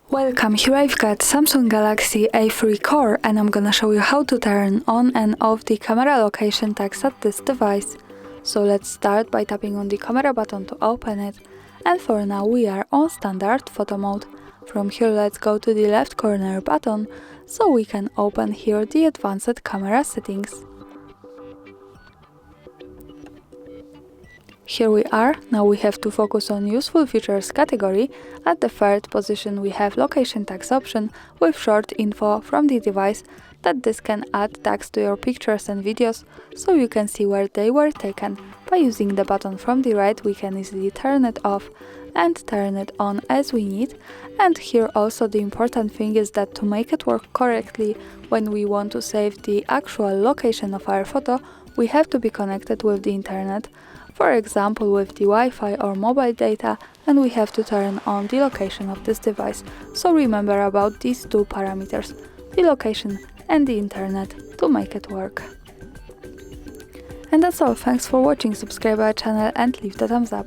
Welcome, here I've got Samsung Galaxy A3 Core and I'm gonna show you how to turn on and off the camera location tags at this device. So let's start by tapping on the camera button to open it, and for now we are on standard photo mode. From here let's go to the left corner button so we can open here the advanced camera settings. Here we are. Now we have to focus on useful features category. At the third position we have location tags option with short info from the device that this can add tags to your pictures and videos so you can see where they were taken. By using the button from the right we can easily turn it off and turn it on as we need. And here also the important thing is that to make it work correctly, when we want to save the actual location of our photo, we have to be connected with the internet. For example, with the Wi-Fi or mobile data, and we have to turn on the location of this device. So remember about these two parameters, the location and the internet, to make it work. And that's all, thanks for watching, subscribe our channel and leave the thumbs up.